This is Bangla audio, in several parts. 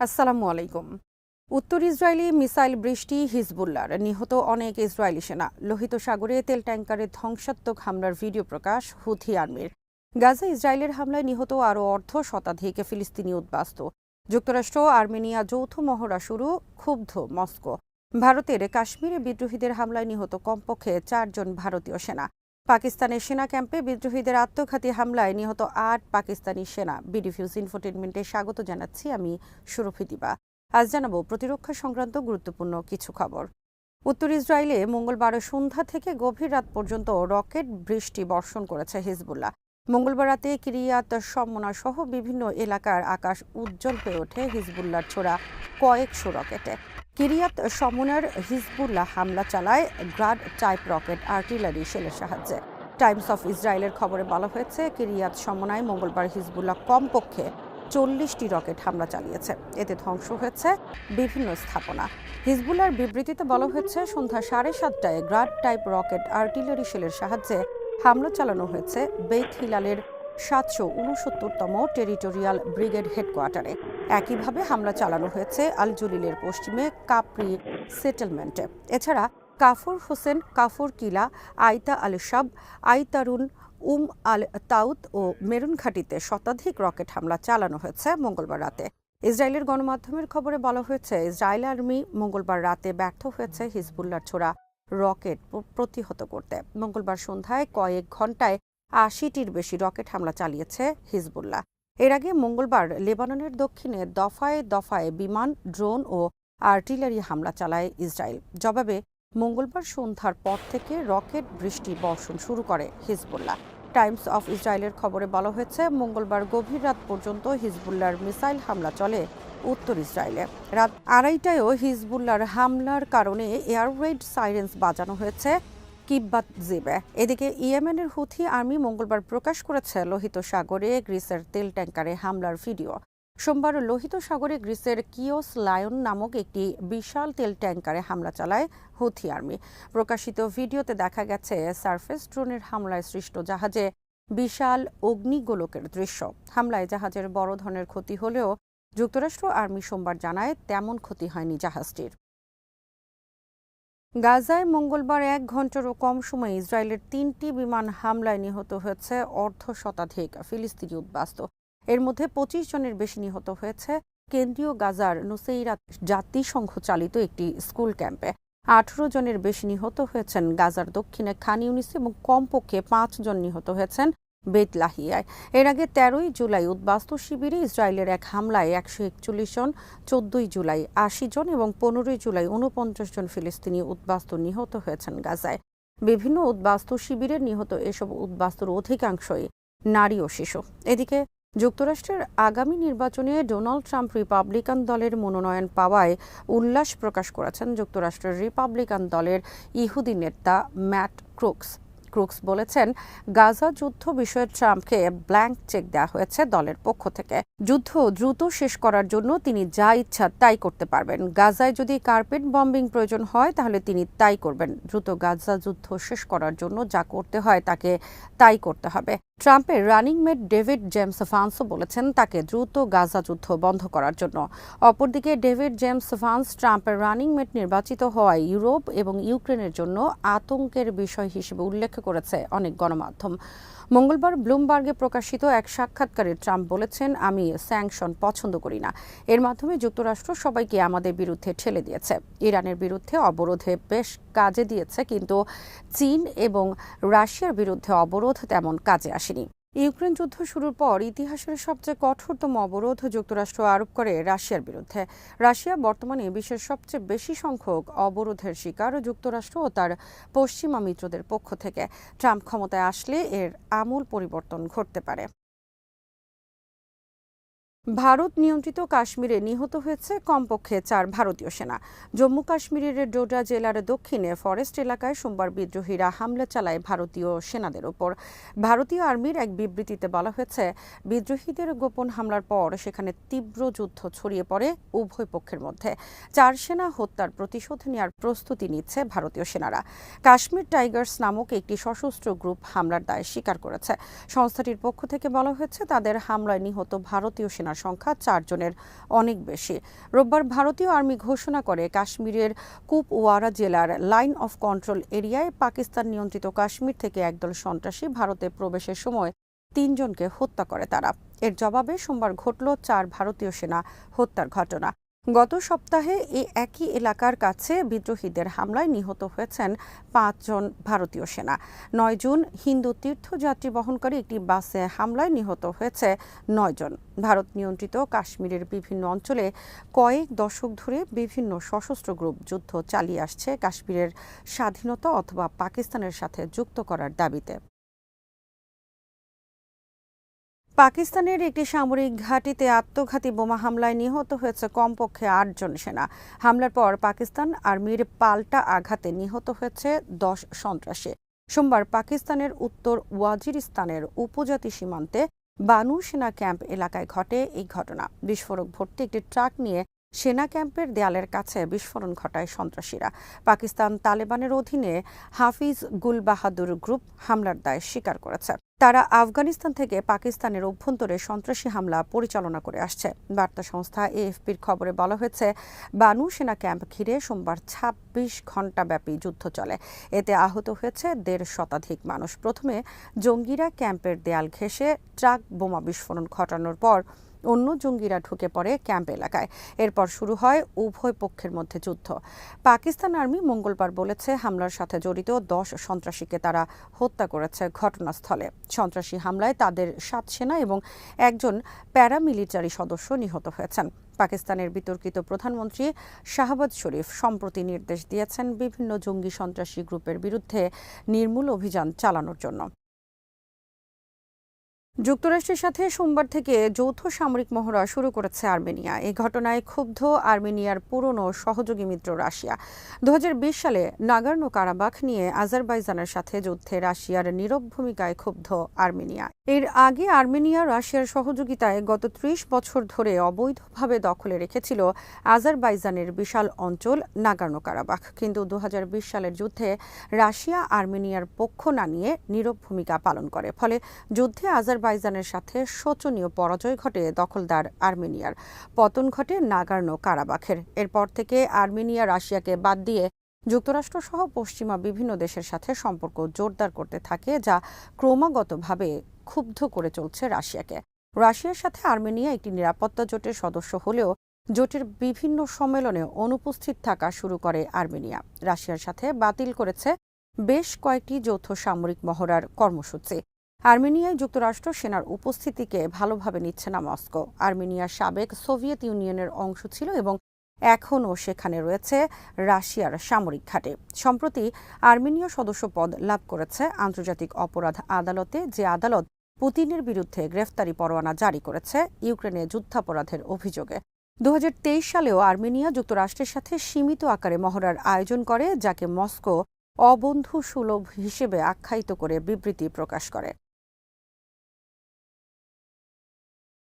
আসসালামু আলাইকুম। উত্তর ইসরায়েলি মিসাইল বৃষ্টি, হিজবুল্লাহর নিহত অনেক ইসরায়েলি সেনা, লোহিত সাগরে তেল ট্যাঙ্কারের ধ্বংসাত্মক হামলার ভিডিও প্রকাশ হুথি আর্মির। গাজা ইসরায়েলের হামলায় নিহত আরও অর্ধ শতাধিক ফিলিস্তিনি উদ্বাস্তু। যুক্তরাষ্ট্র আর্মেনিয়া যৌথ মহড়া শুরু, ক্ষুব্ধ মস্কো। ভারতের কাশ্মীরে বিদ্রোহীদের হামলায় নিহত কমপক্ষে 4 জন ভারতীয় সেনা। পাকিস্তানের সেনা ক্যাম্পে বিদ্রোহীদের আত্মঘাতী হামলায় নিহত 8 পাকিস্তানি সেনা। বিডিভিউজ ইনফোটেনমেন্টে স্বাগত জানাচ্ছি আমি সুরভি দিবা। আজ জানাবো প্রতিরক্ষা সংক্রান্ত গুরুত্বপূর্ণ কিছু খবর। উত্তর ইসরায়েলে মঙ্গলবার সন্ধ্যা থেকে গভীর রাত পর্যন্ত রকেট বৃষ্টি বর্ষণ করেছে হিজবুল্লাহ। মঙ্গলবার রাতে কিরিয়াত শমনা সহ বিভিন্ন এলাকার আকাশ উজ্জ্বল হয়ে ওঠে হিজবুল্লাহর ছোড়া কয়েকশো রকেটে। কিরিয়াত শমনার হিজবুল্লাহ হামলা চালায় গ্রাড টাইপ রকেট আর্টিলারি শেলের সাহায্যে। টাইমস অফ ইসরায়েলের খবরে বলা হয়েছে, কিরিয়াত শমনায় মঙ্গলবার হিজবুল্লাহ কমপক্ষে 40টি রকেট হামলা চালিয়েছে। এতে ধ্বংস হয়েছে বিভিন্ন স্থাপনা। হিজবুল্লাহর বিবৃতিতে বলা হয়েছে, সন্ধ্যা 7:30টায় গ্রাড টাইপ রকেট আর্টিলারি শেলের সাহায্যে হামলা চালানো হয়েছে বেইত হিলালের 769তম টেরিটোরিয়াল ব্রিগেড হেডকোয়ার্টারে। একইভাবে হামলা চালানো হয়েছে আল জলিলের পশ্চিমে কাপ্রি সেটেলমেন্টে। এছাড়া কাফর হোসেন, কাফর কিলা, আইতা আল শাব, আইতারুন, আল তাউত ও মেরুন ঘাটিতে শতাধিক রকেট হামলা চালানো হয়েছে মঙ্গলবার রাতে। ইসরায়েলের গণমাধ্যমের খবরে বলা হয়েছে, ইসরায়েল আর্মি মঙ্গলবার রাতে ব্যর্থ হয়েছে হিজবুল্লাহর ছোড়া রকেট প্রতিহত করতে। মঙ্গলবার সন্ধ্যায় কয়েক ঘণ্টায় 80টির বেশি রকেট হামলা চালিয়েছে হিজবুল্লাহ। এর আগে মঙ্গলবার লেবাননের দক্ষিণে দফায় দফায় বিমান, ড্রোন ও আর্টিলারি হামলা চালায় ইসরায়েল। জবাবে মঙ্গলবার সন্ধ্যার পর থেকে রকেট বৃষ্টি বর্ষণ শুরু করে হিজবুল্লাহ। টাইমস অফ ইসরায়েলের খবরে বলা হয়েছে, মঙ্গলবার গভীর রাত পর্যন্ত হিজবুল্লাহর মিসাইল হামলা চলে উত্তর ইসরায়েলে। রাত 2:30টায়ও হিজবুল্লাহর হামলার কারণে এয়ার রেড সাইরেন্স বাজানো হয়েছে কিব্বাত জিবে। এদিকে ইয়েমেনের হুথি আর্মি মঙ্গলবার প্রকাশ করেছে লোহিত সাগরে গ্রিসের তেল ট্যাঙ্কারে হামলার ভিডিও। সোমবার লোহিত সাগরে গ্রিসের কিওস লায়ন নামক একটি বিশাল তেল ট্যাঙ্কারে হামলা চালায় হুথি আর্মি। প্রকাশিত ভিডিওতে দেখা গেছে সারফেস ড্রোনের হামলায় সৃষ্ট জাহাজে বিশাল অগ্নিগোলকের দৃশ্য। হামলায় জাহাজের বড় ধরনের ক্ষতি হলেও যুক্তরাষ্ট্র আর্মি সোমবার জানায় তেমন ক্ষতি হয়নি জাহাজটির। গাজায় মঙ্গলবার 1 ঘণ্টারও কম সময়ে ইসরায়েলের 3টি বিমান হামলায় নিহত হয়েছে অর্ধ শতাধিক ফিলিস্তিনি উদ্বাস্তু। এর মধ্যে 25 জনের বেশি নিহত হয়েছে কেন্দ্রীয় গাজার নুসেইরাত জাতিসংঘ চালিত একটি স্কুল ক্যাম্পে। 18 জনের বেশি নিহত হয়েছেন গাজার দক্ষিণে খান ইউনিসে এবং কমপক্ষে 5 জন নিহত হয়েছেন বেত লাহিয়ায়। এর আগে 13ই জুলাই উদ্বাস্তু শিবিরে ইসরায়েলের এক হামলায় 141 জন, 14ই জুলাই 80 জন এবং 15ই জুলাই 49 জন ফিলিস্তিনি উদ্বাস্তু নিহত হয়েছেন গাজায়। বিভিন্ন উদ্বাস্তু শিবিরে নিহত এসব উদ্বাস্তুর অধিকাংশই নারী ও শিশু। এদিকে যুক্তরাষ্ট্রের আগামী নির্বাচনে ডোনাল্ড ট্রাম্প রিপাবলিকান দলের মনোনয়ন পাওয়ায় উল্লাস প্রকাশ করেছেন যুক্তরাষ্ট্রের রিপাবলিকান দলের ইহুদি নেতা ম্যাট ক্রুকস। ক্রুকস বলেছেন, গাজা যুদ্ধ বিষয়ে ট্রাম্পকে ব্ল্যাঙ্ক চেক দেওয়া হয়েছে দলের পক্ষ থেকে। যুদ্ধ দ্রুত শেষ করার জন্য তিনি যা ইচ্ছা তাই করতে পারবেন। গাজায় যদি কার্পেট বম্বিং প্রয়োজন হয় তাহলে তিনি তাই করবেন। দ্রুত গাজা যুদ্ধ শেষ করার জন্য যা করতে হয় তাকে তাই করতে হবে। ট্রাম্পের রানিং মেট ডেভিড জেমস ভান্সও বলেছেন তাকে দ্রুত গাজা যুদ্ধ বন্ধ করার জন্য। অপরদিকে ডেভিড জেমস ভান্স ট্রাম্পের রানিং মেট নির্বাচিত হওয়ায় ইউরোপ এবং ইউক্রেনের জন্য আতঙ্কের বিষয় হিসেবে উল্লেখ করেছে অনেক গণমাধ্যম। মঙ্গলবার ব্লুমবার্গে প্রকাশিত এক সাক্ষাৎকারে ট্রাম্প বলেছেন, আমি স্যাংশন পছন্দ করি না। এর মাধ্যমে যুক্তরাষ্ট্র সবাইকে আমাদের বিরুদ্ধে ঠেলে দিয়েছে। ইরানের বিরুদ্ধে অবরোধে বেশ কাজে দিয়েছে, কিন্তু চীন এবং রাশিয়ার বিরুদ্ধে অবরোধ তেমন কাজে আসেনি। ইউক্রেন যুদ্ধ শুরুর পর ইতিহাসের সবচেয়ে কঠোরতম অবরোধ যুক্তরাষ্ট্র আরোপ করে রাশিয়ার বিরুদ্ধে। রাশিয়া বর্তমানে বিশ্বের সবচেয়ে বেশি সংখ্যক অবরোধের শিকার যুক্তরাষ্ট্র ও তার পশ্চিমা মিত্রদের পক্ষ থেকে। ট্রাম্প ক্ষমতায় আসলে এর আমূল পরিবর্তন ঘটতে পারে। ভারত নিয়ন্ত্রিত কাশ্মীরে নিহত হয়েছে কমপক্ষে 4 ভারতীয় সেনা। জম্মু কাশ্মীরের ডোডা জেলার দক্ষিণে ফরেস্ট এলাকায় সোমবার বিদ্রোহীরা হামলা চালায় ভারতীয় সেনাদের ওপর। ভারতীয় আর্মির এক বিবৃতিতে বলা হয়েছে, বিদ্রোহীদের গোপন হামলার পর সেখানে তীব্র যুদ্ধ ছড়িয়ে পড়ে উভয় পক্ষের মধ্যে। 4 সেনা হত্যার প্রতিশোধ নেওয়ার প্রস্তুতি নিচ্ছে ভারতীয় সেনারা। কাশ্মীর টাইগার্স নামক একটি সশস্ত্র গ্রুপ হামলার দায় স্বীকার করেছে। সংস্থাটির পক্ষ থেকে বলা হয়েছে, তাদের হামলায় নিহত ভারতীয় সেনার সংখ্যা 4 জনের অনেক বেশি। রোববার ভারতীয় আর্মি ঘোষণা করে কাশ্মীরের কুপওয়ারা জেলার লাইন অফ কন্ট্রোল এরিয়ায় পাকিস্তান নিয়ন্ত্রিত কাশ্মীর থেকে একদল সন্ত্রাসী ভারতে প্রবেশের সময় 3 জনকে হত্যা করে তারা। এর জবাবে সোমবার ঘটল 4 ভারতীয় সেনা হত্যার ঘটনা। গত সপ্তাহে এই একই এলাকার কাছে বিদ্রোহীদের হামলায় নিহত হয়েছেন 5 জন ভারতীয় সেনা। 9 জুন হিন্দু তীর্থযাত্রী বহনকারী একটি বাসে হামলায় নিহত হয়েছে 9 জন। ভারত নিয়ন্ত্রিত কাশ্মীরের বিভিন্ন অঞ্চলে কয়েক দশক ধরে বিভিন্ন সশস্ত্র গ্রুপ যুদ্ধ চালিয়ে আসছে কাশ্মীরের স্বাধীনতা অথবা পাকিস্তানের সাথে যুক্ত করার দাবিতে। পাকিস্তানের একটি সামরিক ঘাঁটিতে আত্মঘাতী বোমা হামলায় নিহত হয়েছে কমপক্ষে 8 জন সেনা। হামলার পর পাকিস্তান আর্মির পাল্টা আঘাতে নিহত হয়েছে 10 সন্ত্রাসী। সোমবার পাকিস্তানের উত্তর ওয়াজিরিস্তানের উপজাতি সীমান্তে বানু সেনা ক্যাম্প এলাকায় ঘটে এই ঘটনা। বিস্ফোরক ভর্তি একটি ট্রাক নিয়ে সেনা ক্যাম্পের দেয়ালের কাছে বিস্ফোরণ ঘটায় সন্ত্রাসীরা। পাকিস্তান তালেবানের অধীনে হাফিজ গুল বাহাদুর গ্রুপ হামলার দায় স্বীকার করেছে। তারা আফগানিস্তান থেকে পাকিস্তানের অভ্যন্তরে সন্ত্রাসী হামলা পরিচালনা করে আসছে। বার্তা সংস্থা এএফপির খবরে বলা হয়েছে, বানু সেনা ক্যাম্প ঘিরে সোমবার 26 ঘণ্টাব্যাপী যুদ্ধ চলে। এতে আহত হয়েছে 1.5 শতাধিক মানুষ। প্রথমে জঙ্গিরা ক্যাম্পের দেয়াল ঘেঁষে ট্রাক বোমা বিস্ফোরণ ঘটানোর পর অন্য জঙ্গিরা ঢুকে পড়ে ক্যাম্প এলাকায়। এরপর শুরু হয় উভয় পক্ষের মধ্যে যুদ্ধ। পাকিস্তান আর্মি মঙ্গলবার বলেছে, হামলার সাথে জড়িত 10 সন্ত্রাসীকে তারা হত্যা করেছে ঘটনাস্থলে। সন্ত্রাসী হামলায় তাদের 7 সেনা এবং 1 জন প্যারামিলিটারি সদস্য নিহত হয়েছেন। পাকিস্তানের বিতর্কিত প্রধানমন্ত্রী শাহবাজ শরীফ সম্প্রতি নির্দেশ দিয়েছেন বিভিন্ন জঙ্গি সন্ত্রাসী গ্রুপের বিরুদ্ধে নির্মূল অভিযান চালানোর জন্য। যুক্তরাষ্ট্রের সাথে সোমবার থেকে যৌথ সামরিক মহড়া শুরু করেছে আর্মেনিয়া। এই ঘটনায় ক্ষুব্ধ আর্মেনিয়ার পুরনো সহযোগী মিত্র রাশিয়া। 2020 সালে নাগর্নো কারাবাখ নিয়ে আজারবাইজানের সাথে যুদ্ধে রাশিয়ার নীরব ভূমিকায় ক্ষুব্ধ আর্মেনিয়া। এর আগে আর্মেনিয়া রাশিয়ার সহযোগিতায় গত 30 বছর ধরে অবৈধভাবে দখলে রেখেছিল আজারবাইজানের বিশাল অঞ্চল নাগর্নো কারাবাখ। কিন্তু 2020 সালের যুদ্ধে রাশিয়া আর্মেনিয়ার পক্ষ না নিয়ে নীরব ভূমিকা পালন করে। ফলে যুদ্ধে আজারবাইজানের সাথে শোচনীয় পরাজয় ঘটে দখলদার আর্মেনিয়ার। পতন ঘটে নাগর্নো কারাবাখের। এরপর থেকে আর্মেনিয়া রাশিয়াকে বাদ দিয়ে যুক্তরাষ্ট্রসহ পশ্চিমা বিভিন্ন দেশের সাথে সম্পর্ক জোরদার করতে থাকে, যা ক্রমাগতভাবে ক্ষুব্ধ করে চলছে রাশিয়াকে। রাশিয়ার সাথে আর্মেনিয়া একটি নিরাপত্তা জোটের সদস্য হলেও জোটের বিভিন্ন সম্মেলনে অনুপস্থিত থাকা শুরু করে আর্মেনিয়া। রাশিয়ার সাথে বাতিল করেছে বেশ কয়েকটি যৌথ সামরিক মহড়ার কর্মসূচি। আর্মেনিয়ায় যুক্তরাষ্ট্র সেনার উপস্থিতিকে ভালোভাবে নিচ্ছে না মস্কো। আর্মেনিয়া সাবেক সোভিয়েত ইউনিয়নের অংশ ছিল এবং এখনও সেখানে রয়েছে রাশিয়ার সামরিক ঘাঁটি। সম্প্রতি আর্মেনীয় সদস্যপদ লাভ করেছে আন্তর্জাতিক অপরাধ আদালতে, যে আদালত পুতিনের বিরুদ্ধে গ্রেফতারি পরোয়ানা জারি করেছে ইউক্রেনে যুদ্ধাপরাধের অভিযোগে। 2023 সালেও আর্মেনিয়া যুক্তরাষ্ট্রের সাথে সীমিত আকারে মহড়ার আয়োজন করে, যাকে মস্কো অবন্ধু সুলভ হিসেবে আখ্যায়িত করে বিবৃতি প্রকাশ করে।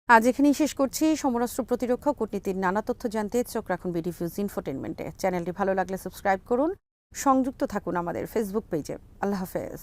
আজ এখানেই শেষ করছি। সমরাস্ত্র প্রতিরক্ষা কূটনীতির নানা তথ্য জানতে চোখ রাখুন বিডিনিউজ ইনফোটেইনমেন্টে। চ্যানেলটি ভালো লাগলে সাবস্ক্রাইব করুন, সংযুক্ত থাকুন আমাদের ফেসবুক পেজে। আল্লাহ হাফেজ।